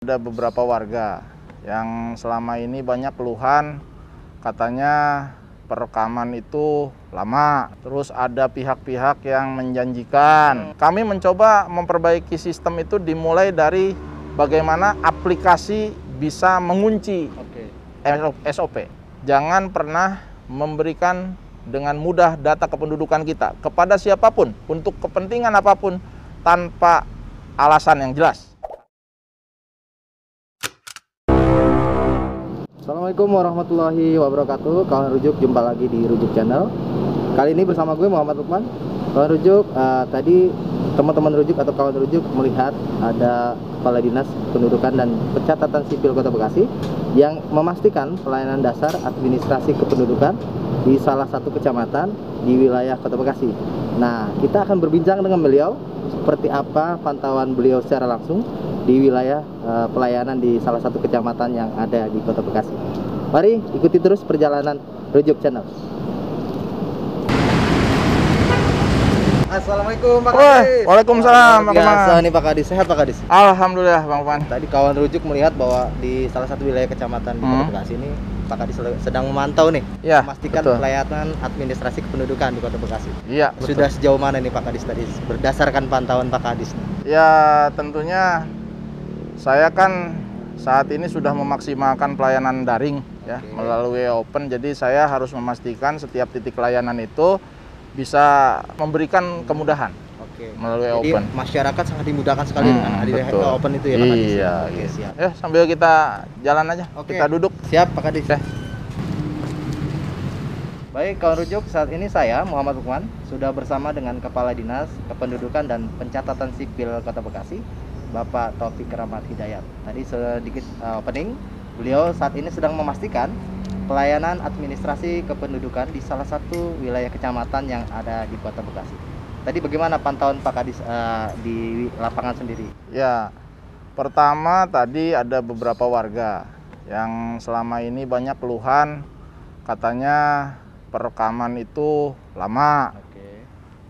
Ada beberapa warga yang selama ini banyak keluhan, katanya perekaman itu lama, terus ada pihak-pihak yang menjanjikan. Kami mencoba memperbaiki sistem itu dimulai dari bagaimana aplikasi bisa mengunci SOP. Jangan pernah memberikan dengan mudah data kependudukan kita kepada siapapun untuk kepentingan apapun tanpa alasan yang jelas. Assalamualaikum warahmatullahi wabarakatuh. Kawan Rujuk, jumpa lagi di Rujuk Channel. Kali ini bersama gue Muhammad Lukman. Kawan Rujuk, tadi teman-teman Rujuk atau kawan Rujuk melihat ada Kepala Dinas Kependudukan dan Pencatatan Sipil Kota Bekasi yang memastikan pelayanan dasar administrasi kependudukan di salah satu kecamatan di wilayah Kota Bekasi. Nah, kita akan berbincang dengan beliau seperti apa pantauan beliau secara langsung di wilayah pelayanan di salah satu kecamatan yang ada di Kota Bekasi. Mari ikuti terus perjalanan Rujuk Channel. Assalamualaikum Pak Kadis. Waalaikumsalam Pak Biasa nih Pak Kadis, sehat Pak Kadis? Alhamdulillah Bang Pan. Tadi kawan Rujuk melihat bahwa di salah satu wilayah kecamatan di Kota Bekasi ini Pak Kadis sedang memantau nih, ya, memastikan betul. Pelayanan administrasi kependudukan di Kota Bekasi. Iya, Sudah sejauh mana nih Pak Kadis tadi berdasarkan pantauan Pak Kadis? Ya, tentunya saya kan saat ini sudah memaksimalkan pelayanan daring ya melalui open. Jadi saya harus memastikan setiap titik layanan itu bisa memberikan kemudahan melalui Jadi open. Masyarakat sangat dimudahkan sekali dengan hadirnya open itu ya Pak Kadis. Iya, Oke, iya. siap. Ya, sambil kita jalan aja, kita duduk. Siap Pak Kadis. Oke. Baik, kawan Rujuk, saat ini saya Muhammad Lukman sudah bersama dengan Kepala Dinas Kependudukan dan Pencatatan Sipil Kota Bekasi, Bapak Taufik Rahmat Hidayat. Tadi sedikit opening, beliau saat ini sedang memastikan pelayanan administrasi kependudukan di salah satu wilayah kecamatan yang ada di Kota Bekasi. Tadi bagaimana pantauan Pak Kadis di lapangan sendiri? Ya, pertama tadi ada beberapa warga yang selama ini banyak keluhan, katanya perekaman itu lama.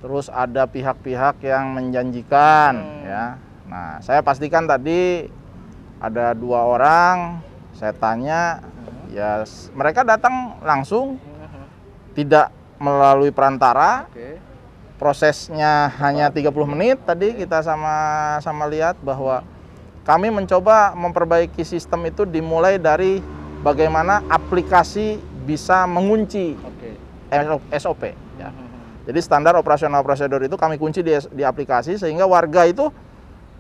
Terus ada pihak-pihak yang menjanjikan ya. Nah, saya pastikan tadi ada 2 orang, saya tanya, ya mereka datang langsung, tidak melalui perantara. Prosesnya hanya 30 menit. Tadi kita sama-sama lihat bahwa kami mencoba memperbaiki sistem itu dimulai dari bagaimana aplikasi bisa mengunci SOP ya. Jadi standar operasional prosedur itu kami kunci di aplikasi sehingga warga itu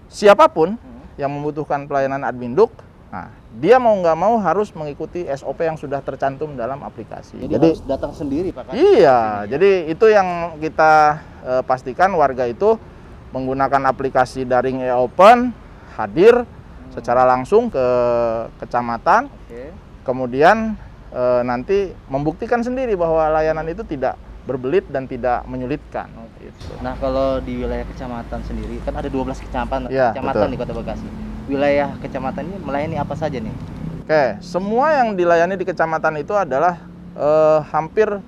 siapapun yang membutuhkan pelayanan adminduk, nah, dia mau nggak mau harus mengikuti SOP yang sudah tercantum dalam aplikasi. Jadi harus datang sendiri Pak Kadis? Iya, jadi itu yang kita pastikan warga itu menggunakan aplikasi daring e-open, hadir secara langsung ke kecamatan, kemudian nanti membuktikan sendiri bahwa layanan itu tidak berbelit dan tidak menyulitkan. Gitu. Nah, kalau di wilayah kecamatan sendiri kan ada 12 kecamatan betul. di Kota Bekasi. Wilayah kecamatan ini melayani apa saja nih? Oke, semua yang dilayani di kecamatan itu adalah hampir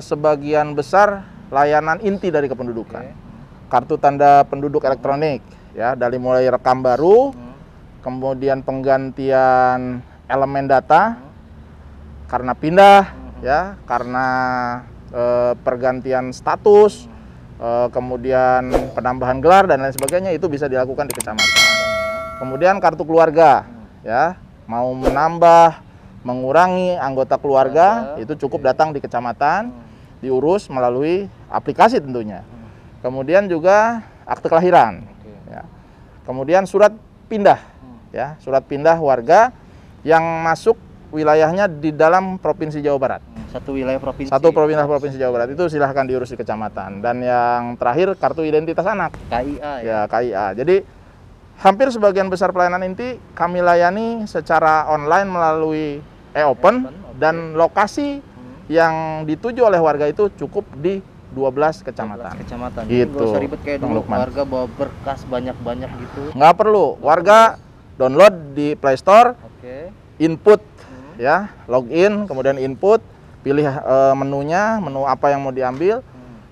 sebagian besar layanan inti dari kependudukan. Kartu tanda penduduk elektronik, ya, dari mulai rekam baru, kemudian penggantian elemen data karena pindah, ya, karena pergantian status, kemudian penambahan gelar dan lain sebagainya, itu bisa dilakukan di kecamatan. Kemudian kartu keluarga, ya, mau menambah, mengurangi anggota keluarga, itu cukup datang di kecamatan, diurus melalui aplikasi tentunya. Kemudian juga akte kelahiran, ya. Kemudian surat pindah, ya, surat pindah warga yang masuk wilayahnya di dalam Provinsi Jawa Barat. Satu wilayah provinsi. Satu Provinsi Jawa Barat itu silahkan diurus di kecamatan. Dan yang terakhir kartu identitas anak. KIA ya. KIA. Jadi hampir sebagian besar pelayanan inti kami layani secara online melalui e-open dan lokasi yang dituju oleh warga itu cukup di 12 kecamatan. 12 kecamatan. Gitu. Nggak usah ribet kayak dulu warga bawa berkas banyak-banyak gitu. Nggak perlu. Warga download di Play Store, input ya, login, kemudian input, pilih menunya, menu apa yang mau diambil.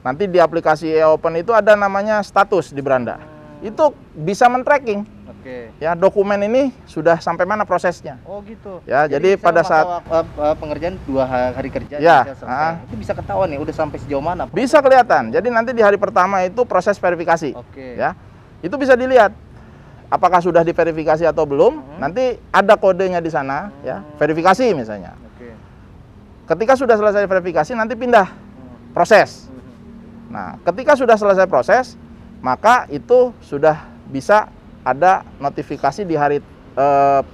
Nanti di aplikasi e-open itu ada namanya status di beranda. itu bisa men-tracking. Oke. Ya, dokumen ini sudah sampai mana prosesnya. Oh gitu. Ya, jadi pada saat pengerjaan 2 hari kerja ya, bisa selesai. Itu bisa ketahuan nih udah sampai sejauh mana? Bisa kelihatan. Jadi nanti di hari pertama itu proses verifikasi. Oke. Ya. Itu bisa dilihat apakah sudah diverifikasi atau belum. Nanti ada kodenya di sana, ya. Verifikasi misalnya. Oke. Ketika sudah selesai verifikasi nanti pindah proses. Nah, ketika sudah selesai proses, maka itu sudah bisa ada notifikasi di hari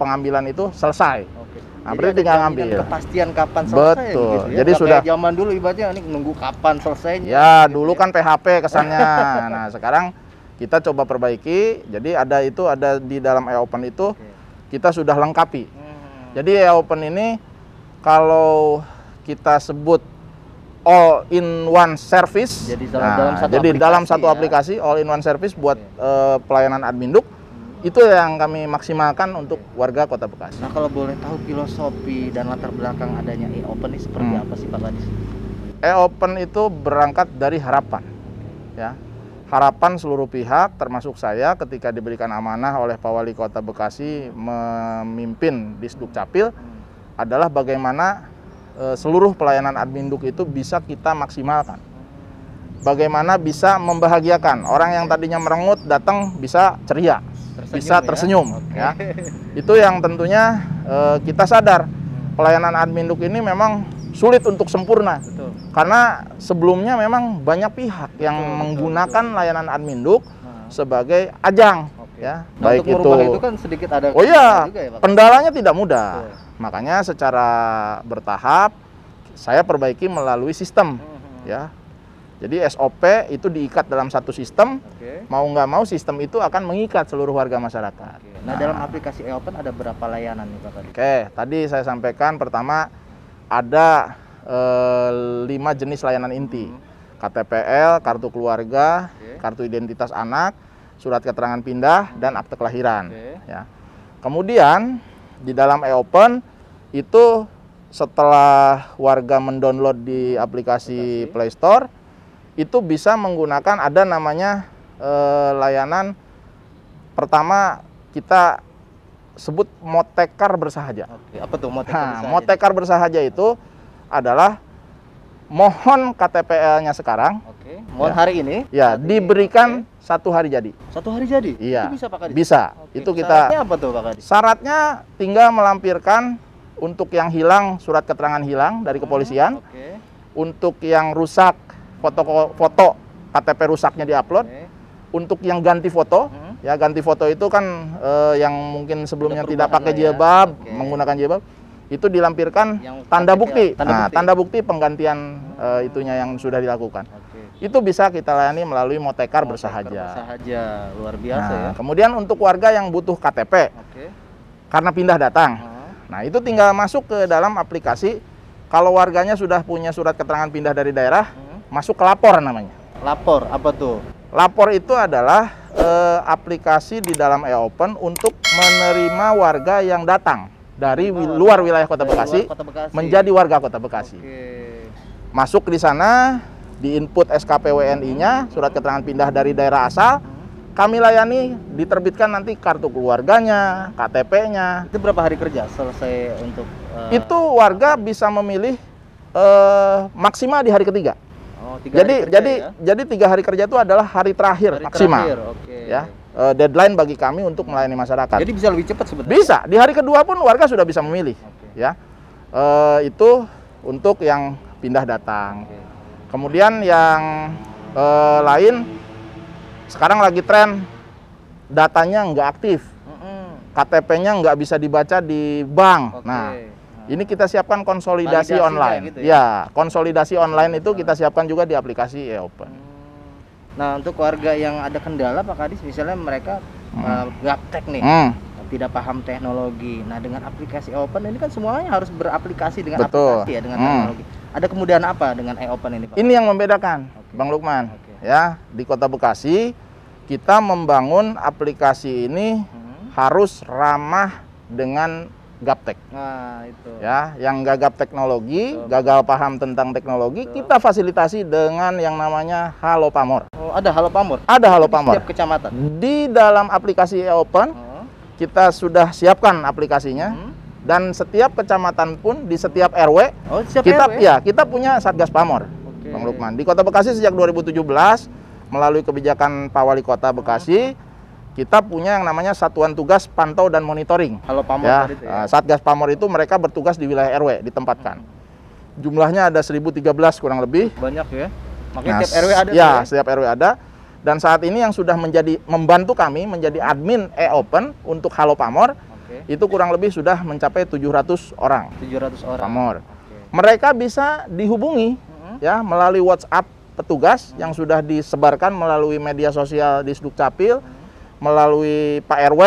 pengambilan itu selesai. Oke. Nah, berarti tinggal ngambil. Kepastian kapan selesai. Betul. Gitu ya? Jadi Nggak sudah kayak zaman dulu ibaratnya ini nunggu kapan selesainya. Ya, gitu dulu kan PHP kesannya. Nah, sekarang kita coba perbaiki. Jadi ada di dalam e-open itu kita sudah lengkapi. Jadi e-open ini kalau kita sebut all in one service. Jadi dalam satu aplikasi all in one service buat pelayanan Adminduk. Itu yang kami maksimalkan untuk warga Kota Bekasi. Nah, kalau boleh tahu filosofi dan latar belakang adanya e-open ini seperti apa sih Pak Kadis? E-open itu berangkat dari harapan. Ya. Harapan seluruh pihak termasuk saya ketika diberikan amanah oleh Pak Wali Kota Bekasi memimpin Disduk Capil adalah bagaimana seluruh pelayanan Adminduk itu bisa kita maksimalkan. Bagaimana bisa membahagiakan orang yang tadinya merengut datang bisa ceria, bisa tersenyum. Ya. Itu yang tentunya kita sadar pelayanan Adminduk ini memang sulit untuk sempurna. Betul. Karena sebelumnya memang banyak pihak yang menggunakan layanan Adminduk sebagai ajang. Ya, nah, baik untuk merubah itu kan sedikit ada juga ya, Pak? Kendalanya tidak mudah. Betul. Makanya secara bertahap saya perbaiki melalui sistem. Ya. Jadi SOP itu diikat dalam satu sistem, mau nggak mau sistem itu akan mengikat seluruh warga masyarakat. Nah, dalam aplikasi e-open ada berapa layanan nih Pak Kadis? Tadi saya sampaikan pertama ada 5 jenis layanan inti. KTPL, kartu keluarga, kartu identitas anak, surat keterangan pindah, dan akte kelahiran. Ya. Kemudian di dalam e-open itu setelah warga mendownload di aplikasi Play Store, itu bisa menggunakan ada namanya layanan pertama kita sebut Motekar Bersahaja. Apa tuh Motekar Bersahaja? Motekar Bersahaja itu adalah mohon KTPL-nya sekarang. Mohon hari ini. Ya, diberikan 1 hari jadi. 1 hari jadi? Iya. Itu bisa Pak Kadis? Bisa. Itu kita. Syaratnya apa tuh Pak Kadis? Syaratnya tinggal melampirkan untuk yang hilang surat keterangan hilang dari kepolisian. Untuk yang rusak foto KTP rusaknya diupload. Untuk yang ganti foto, ya ganti foto itu kan yang mungkin sebelumnya tidak pakai jilbab, menggunakan jilbab, itu dilampirkan tanda bukti. Tanda bukti penggantian itunya yang sudah dilakukan. Itu bisa kita layani melalui Motekar Bersahaja. Luar biasa ya. Kemudian untuk warga yang butuh KTP, karena pindah datang, nah itu tinggal masuk ke dalam aplikasi. Kalau warganya sudah punya surat keterangan pindah dari daerah, masuk ke lapor namanya. Lapor apa tuh? Lapor itu adalah aplikasi di dalam e-open untuk menerima warga yang datang dari luar wilayah Kota Bekasi, menjadi warga Kota Bekasi. Masuk di sana, di input SKP WNI-nya, surat keterangan pindah dari daerah asal, kami layani, diterbitkan nanti kartu keluarganya, KTP-nya. Itu berapa hari kerja selesai untuk? Itu warga bisa memilih maksimal di hari ketiga. Jadi 3 hari kerja itu adalah hari terakhir maksimal. Ya, deadline bagi kami untuk melayani masyarakat. Jadi bisa lebih cepat sebenarnya. Bisa. Di hari kedua pun warga sudah bisa memilih. Ya, itu untuk yang pindah datang. Kemudian yang lain sekarang lagi tren datanya nggak aktif, KTP-nya nggak bisa dibaca di bank. Nah, ini kita siapkan konsolidasi online. Gitu ya? Konsolidasi online itu kita siapkan juga di aplikasi e-open. Nah, untuk warga yang ada kendala Pak Kadis, misalnya mereka gaptek nih, tidak paham teknologi. Nah, dengan aplikasi e-open ini kan semuanya harus beraplikasi dengan aplikasi ya, dengan teknologi. Ada kemudahan apa dengan e-open ini Pak? Ini yang membedakan, Bang Lukman. Ya, di Kota Bekasi kita membangun aplikasi ini harus ramah dengan gaptek. Nah, itu. Ya, yang gagap teknologi, gagal paham tentang teknologi, kita fasilitasi dengan yang namanya Halo Pamor. Oh, ada Halo Pamor? Ada Halo Di Pamor. setiap kecamatan? Di dalam aplikasi e-Open, kita sudah siapkan aplikasinya, dan setiap kecamatan pun, di setiap RW, kita punya Satgas Pamor, Bang Lukman. Di Kota Bekasi sejak 2017, melalui kebijakan Pak Wali Kota Bekasi, kita punya yang namanya Satuan Tugas Pantau dan Monitoring. Halo Pamor Ya, tadi itu ya? Satgas Pamor itu mereka bertugas di wilayah RW, ditempatkan. Jumlahnya ada 1013 kurang lebih. Banyak ya? Makanya tiap RW ada? Ya, setiap RW ada. Dan saat ini yang sudah membantu kami menjadi admin e-Open untuk Halo Pamor, itu kurang lebih sudah mencapai 700 orang. 700 orang. Pamor. Mereka bisa dihubungi ya melalui WhatsApp petugas yang sudah disebarkan melalui media sosial di Sdukcapil, melalui Pak RW,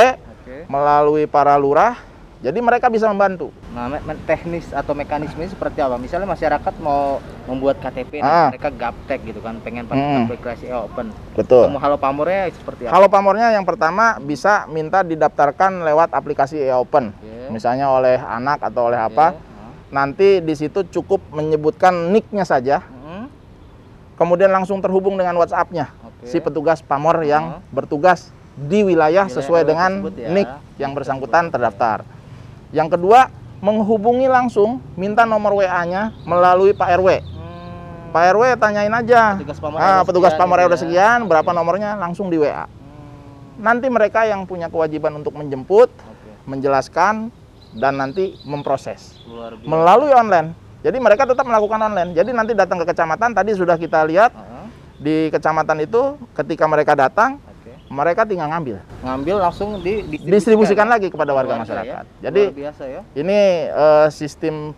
melalui para lurah. Jadi mereka bisa membantu. Nah, teknis atau mekanismenya seperti apa? Misalnya masyarakat mau membuat KTP, mereka gaptek gitu kan, pengen pakai aplikasi e-Open. Betul. Halo Pamornya seperti apa? Halo Pamornya yang pertama bisa minta didaftarkan lewat aplikasi e-Open. Misalnya oleh anak atau oleh apa. Nanti di situ cukup menyebutkan nick-nya saja. Kemudian langsung terhubung dengan WhatsApp-nya si petugas Pamor yang bertugas di wilayah sesuai dengan nick yang bersangkutan terdaftar. Yang kedua, menghubungi langsung, minta nomor WA-nya melalui Pak RW. Pak RW tanyain aja, petugas Pamor RW sekian, berapa nomornya, langsung di WA. Nanti mereka yang punya kewajiban untuk menjemput, menjelaskan, dan nanti memproses melalui online. Jadi mereka tetap melakukan online. Jadi nanti datang ke kecamatan, tadi sudah kita lihat di kecamatan itu, ketika mereka datang, mereka tinggal ngambil langsung didistribusikan lagi kepada warga masyarakat. Ya? Jadi biasa, ya? Ini sistem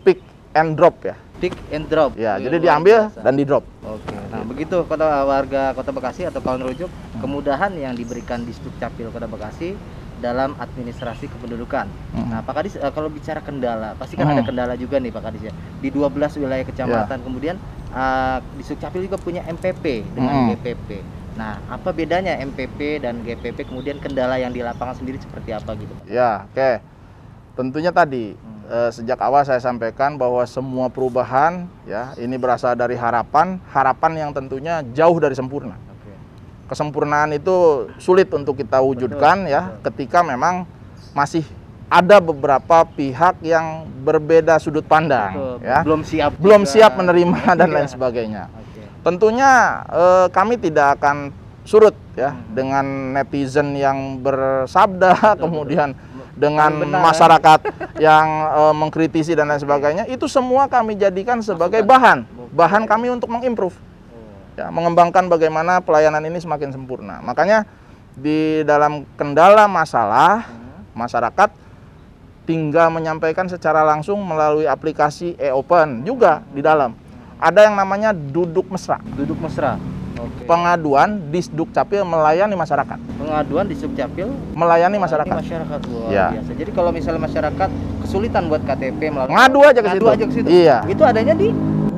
pick and drop ya. Pick and drop. Ya, jadi diambil dan di drop. Oke. Nah, begitu warga Kota Bekasi atau kawan rujuk, kemudahan yang diberikan di Sdukcapil Kota Bekasi dalam administrasi kependudukan. Nah, Pak Kadis, kalau bicara kendala, pasti kan ada kendala juga nih Pak Kadis ya. Di 12 wilayah kecamatan, kemudian di Sdukcapil juga punya MPP dengan GPP. Nah, apa bedanya MPP dan GPP, kemudian kendala yang di lapangan sendiri seperti apa gitu? Ya, oke. Tentunya tadi sejak awal saya sampaikan bahwa semua perubahan ya ini berasal dari harapan yang tentunya jauh dari sempurna. Kesempurnaan itu sulit untuk kita wujudkan ketika memang masih ada beberapa pihak yang berbeda sudut pandang ya. Belum siap menerima dan lain sebagainya. Tentunya kami tidak akan surut ya dengan netizen yang bersabda, kemudian dengan masyarakat yang mengkritisi dan lain sebagainya. Itu semua kami jadikan sebagai bahan kami untuk mengimprove, ya, mengembangkan bagaimana pelayanan ini semakin sempurna. Makanya di dalam kendala masalah, masyarakat tinggal menyampaikan secara langsung melalui aplikasi e-Open juga di dalam. Ada yang namanya duduk mesra. Duduk mesra. Pengaduan di Sdukcapil melayani masyarakat. Pengaduan di Sdukcapil melayani masyarakat. Biasa. Jadi kalau misalnya masyarakat kesulitan buat KTP melalui ngadu aja ke situ. Iya. Itu adanya di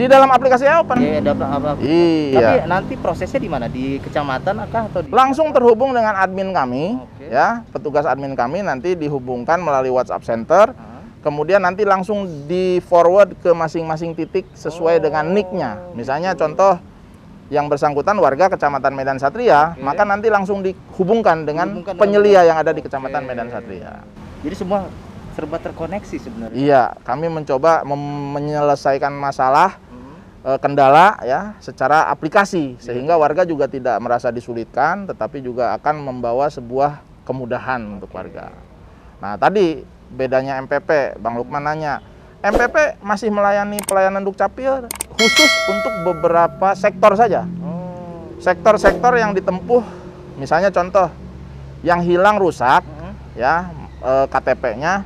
dalam aplikasi e-Open. Iya, Iya. Tapi nanti prosesnya di mana? Di kecamatan atau langsung terhubung dengan admin kami, ya, petugas admin kami nanti dihubungkan melalui WhatsApp Center. Kemudian nanti langsung di forward ke masing-masing titik sesuai dengan nick-nya. Misalnya contoh yang bersangkutan warga Kecamatan Medan Satria, maka nanti langsung dihubungkan dengan penyelia yang ada di Kecamatan Medan Satria. Jadi semua serba terkoneksi sebenarnya. Iya, kami mencoba menyelesaikan masalah kendala ya secara aplikasi sehingga warga juga tidak merasa disulitkan, tetapi juga akan membawa sebuah kemudahan untuk warga. Nah, tadi bedanya MPP, Bang Lukman nanya, MPP masih melayani pelayanan Dukcapil khusus untuk beberapa sektor saja. Sektor-sektor yang ditempuh, misalnya contoh, yang hilang rusak, ya KTP-nya,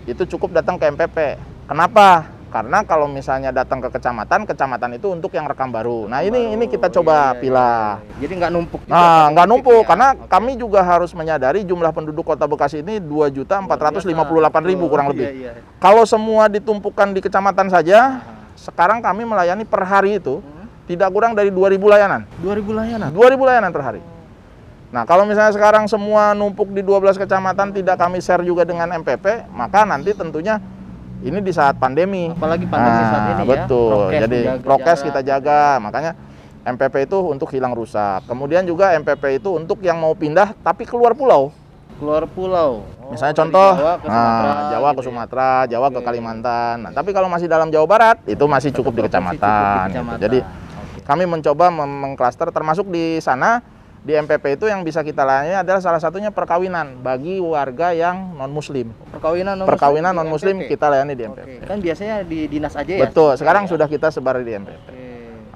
itu cukup datang ke MPP. Kenapa? Karena kalau misalnya datang ke kecamatan itu untuk yang rekam baru. Nah ini kita coba pilah. Jadi nggak numpuk. Nah nggak numpuk karena kami juga harus menyadari jumlah penduduk Kota Bekasi ini 2.458.000 kurang lebih. Kalau semua ditumpukan di kecamatan saja, sekarang kami melayani per hari itu tidak kurang dari 2.000 layanan. 2.000 layanan? 2.000 layanan per hari. Nah, kalau misalnya sekarang semua numpuk di 12 kecamatan tidak kami share juga dengan MPP, maka nanti tentunya ini di saat pandemi. Apalagi pandemi saat ini ya. Betul. Jadi prokes kita jaga. gitu. Makanya MPP itu untuk hilang rusak. Kemudian juga MPP itu untuk yang mau pindah tapi keluar pulau. Keluar pulau. Misalnya contoh Jawa ke Sumatera, Jawa ke Sumatera, Jawa ke Kalimantan. Nah, tapi kalau masih dalam Jawa Barat itu masih cukup di kecamatan. Gitu. Jadi kami mencoba mengklaster termasuk di sana. Di MPP itu yang bisa kita layani adalah salah satunya perkawinan bagi warga yang non-muslim. Perkawinan non-muslim kita layani di MPP. Kan biasanya di dinas aja ya? Betul, sekarang sudah kita sebar di MPP.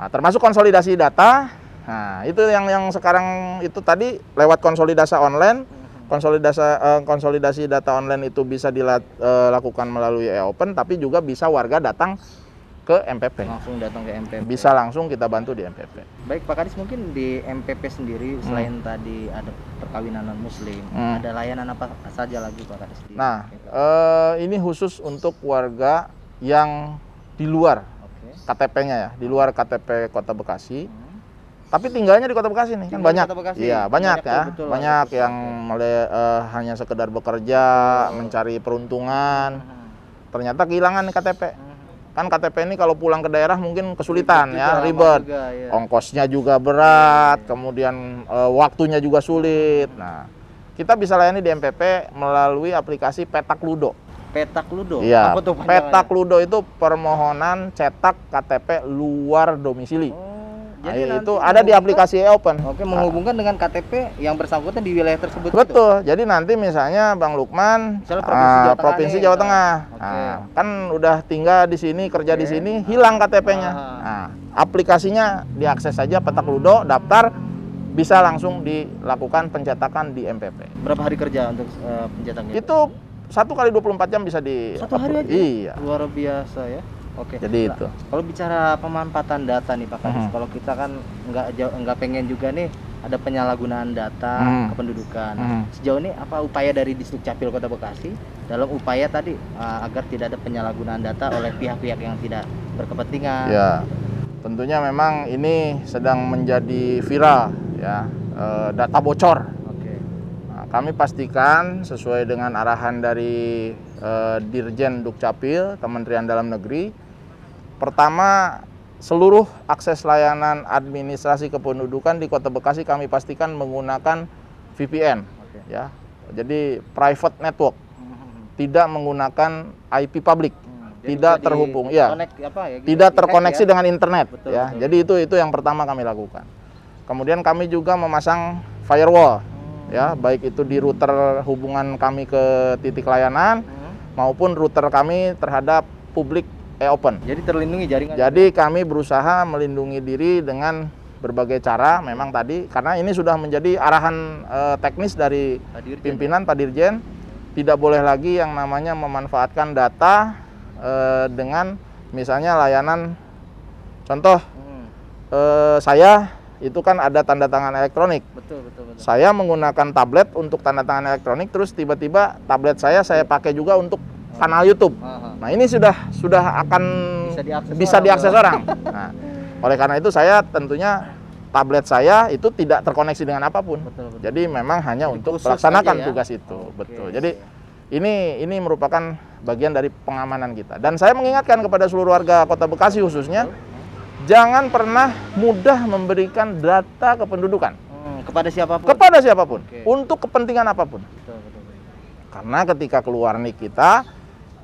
Nah, termasuk konsolidasi data. Nah, itu yang sekarang itu tadi lewat konsolidasi online. Konsolidasi data online itu bisa dilakukan melalui e-open, tapi juga bisa warga datang ke MPP. Langsung datang ke MPP. Bisa langsung kita bantu di MPP. Baik Pak Kadis, mungkin di MPP sendiri selain tadi ada perkawinan non muslim, ada layanan apa saja lagi Pak Kadis? Nah, ini khusus untuk warga yang di luar KTP-nya ya, di luar KTP Kota Bekasi. Tapi tinggalnya di Kota Bekasi nih, kan banyak. Iya, banyak ya. Banyak yang hanya sekedar bekerja, mencari peruntungan. Ternyata kehilangan nih KTP. Kan KTP ini kalau pulang ke daerah mungkin kesulitan ya, ribet. Ongkosnya juga berat, kemudian waktunya juga sulit. Nah, kita bisa layani di MPP melalui aplikasi Petak Ludo. Petak Ludo? Iya, Petak Ludo itu permohonan cetak KTP luar domisili. Jadi itu ada di aplikasi e-open. Oke, menghubungkan dengan KTP yang bersangkutan di wilayah tersebut. Betul. Jadi nanti misalnya Bang Lukman Provinsi Jawa Tengah. Nah, kan udah tinggal di sini, kerja di sini, hilang KTP-nya. Nah, aplikasinya diakses saja Petak Ludo, daftar, bisa langsung dilakukan pencetakan di MPP. Berapa hari kerja untuk pencetakannya? Itu 1 kali 24 jam bisa di 1 hari aja? Iya. Luar biasa ya. Oke. Jadi itu. Kalau bicara pemanfaatan data nih Pak Kadis, kalau kita kan nggak pengen juga nih ada penyalahgunaan data kependudukan. Sejauh ini apa upaya dari Disduk Capil Kota Bekasi dalam upaya tadi agar tidak ada penyalahgunaan data oleh pihak-pihak yang tidak berkepentingan? Ya, tentunya memang ini sedang menjadi viral ya, data bocor. Nah, kami pastikan sesuai dengan arahan dari Dirjen Dukcapil Kementerian Dalam Negeri. Pertama, seluruh akses layanan administrasi kependudukan di Kota Bekasi kami pastikan menggunakan VPN, ya. Jadi private network, tidak menggunakan IP public, tidak terhubung, ya, tidak terkoneksi dengan internet, ya. Jadi itu yang pertama kami lakukan. Kemudian kami juga memasang firewall, ya, baik itu di router hubungan kami ke titik layanan maupun router kami terhadap publik e-open. Jadi terlindungi jaringan. Jadi kami berusaha melindungi diri dengan berbagai cara memang tadi, karena ini sudah menjadi arahan teknis dari pimpinan Pak Dirjen, tidak boleh lagi yang namanya memanfaatkan data dengan misalnya layanan contoh saya itu kan ada tanda tangan elektronik. Betul. Saya menggunakan tablet untuk tanda tangan elektronik, terus tiba-tiba tablet saya pakai juga untuk kanal YouTube. Nah, ini sudah akan bisa diakses orang. Nah, oleh karena itu saya tentunya tablet saya itu tidak terkoneksi dengan apapun. Betul. Jadi memang hanya untuk melaksanakan tugas itu. Betul. Jadi ini merupakan bagian dari pengamanan kita. Dan saya mengingatkan kepada seluruh warga Kota Bekasi khususnya, jangan pernah mudah memberikan data kependudukan kepada siapapun. Untuk kepentingan apapun. Karena ketika keluar nik kita,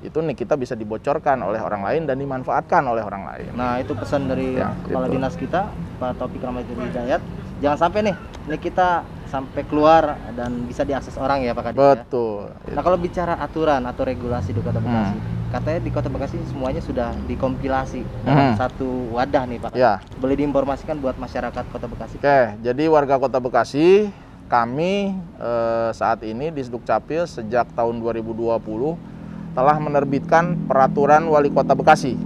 itu nik kita bisa dibocorkan oleh orang lain dan dimanfaatkan oleh orang lain. Nah, itu pesan dari Kepala Dinas kita, Pak Taufik Rahmatul Hidayat. Jangan sampai nik kita sampai keluar dan bisa diakses orang ya Pak Kadis. Betul. Ya? Nah, kalau bicara aturan atau regulasi di Kota Bekasi, katanya di Kota Bekasi semuanya sudah dikompilasi dalam satu wadah nih Pak Kadis. Ya. Boleh diinformasikan buat masyarakat Kota Bekasi? Oke, jadi warga Kota Bekasi, kami saat ini di Dukcapil sejak tahun 2020 telah menerbitkan Peraturan Wali Kota Bekasi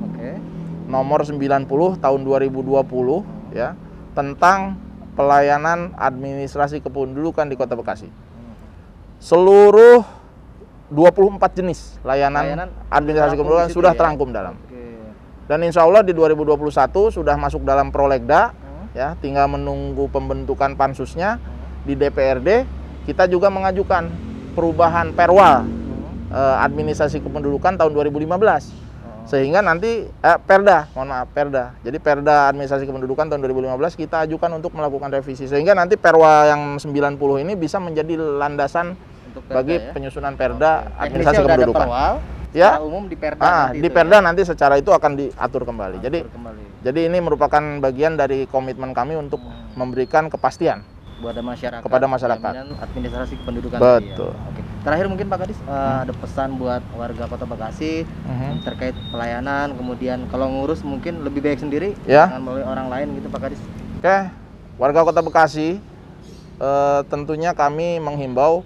nomor 90 tahun 2020 ya, tentang pelayanan administrasi kependudukan di Kota Bekasi. Seluruh 24 jenis layanan administrasi kependudukan sudah terangkum dalam. Dan insya Allah di 2021 sudah masuk dalam prolegda, ya, tinggal menunggu pembentukan pansusnya. di DPRD kita juga mengajukan perubahan perwal administrasi kependudukan tahun 2015. Sehingga nanti Perda, mohon maaf, Perda. Jadi Perda administrasi kependudukan tahun 2015 kita ajukan untuk melakukan revisi. Sehingga nanti Perwa yang 90 ini bisa menjadi landasan untuk Perda, bagi penyusunan Perda administrasi kependudukan. Perwal, ya, umum di Perda. Di Perda nanti secara itu akan diatur kembali. Jadi ini merupakan bagian dari komitmen kami untuk memberikan kepastian kepada masyarakat. Administrasi kependudukan. Betul. Ya. Oke. Terakhir mungkin Pak Kadis ada pesan buat warga Kota Bekasi terkait pelayanan, kemudian kalau ngurus mungkin lebih baik sendiri jangan melalui orang lain gitu Pak Kadis. Oke, warga Kota Bekasi tentunya kami menghimbau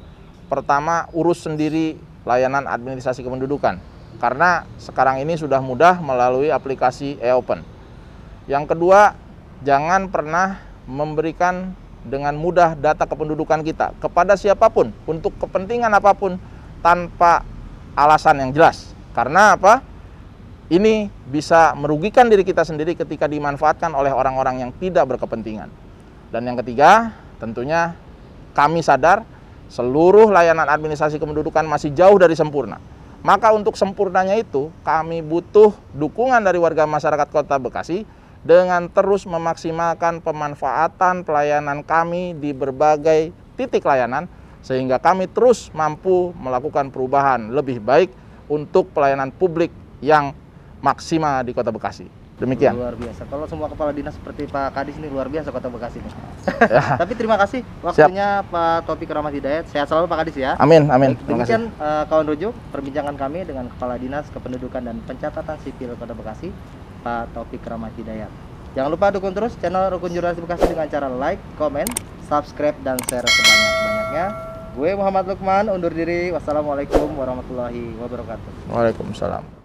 pertama urus sendiri layanan administrasi kependudukan karena sekarang ini sudah mudah melalui aplikasi e-Open. Yang kedua, jangan pernah memberikan dengan mudah data kependudukan kita kepada siapapun untuk kepentingan apapun tanpa alasan yang jelas. Karena apa? Ini bisa merugikan diri kita sendiri ketika dimanfaatkan oleh orang-orang yang tidak berkepentingan. Dan yang ketiga, tentunya kami sadar seluruh layanan administrasi kependudukan masih jauh dari sempurna. Maka untuk sempurnanya itu kami butuh dukungan dari warga masyarakat Kota Bekasi dengan terus memaksimalkan pemanfaatan pelayanan kami di berbagai titik layanan sehingga kami terus mampu melakukan perubahan lebih baik untuk pelayanan publik yang maksimal di Kota Bekasi. Demikian. Luar biasa. Kalau semua kepala dinas seperti Pak Kadis ini luar biasa Kota Bekasi nih. Tapi terima kasih waktunya. Siap. Pak Taufik Rahmat Hidayat. Sehat selalu Pak Kadis ya. Amin, amin. Demikian kawan rujuk perbincangan kami dengan Kepala Dinas Kependudukan dan Pencatatan Sipil Kota Bekasi, Pak Taufik Rahmat Hidayat. Jangan lupa dukung terus channel Rukun Jurnalistik Bekasi dengan cara like, komen, subscribe, dan share sebanyak-banyaknya. Gue Muhammad Lukman undur diri. Wassalamualaikum warahmatullahi wabarakatuh. Waalaikumsalam.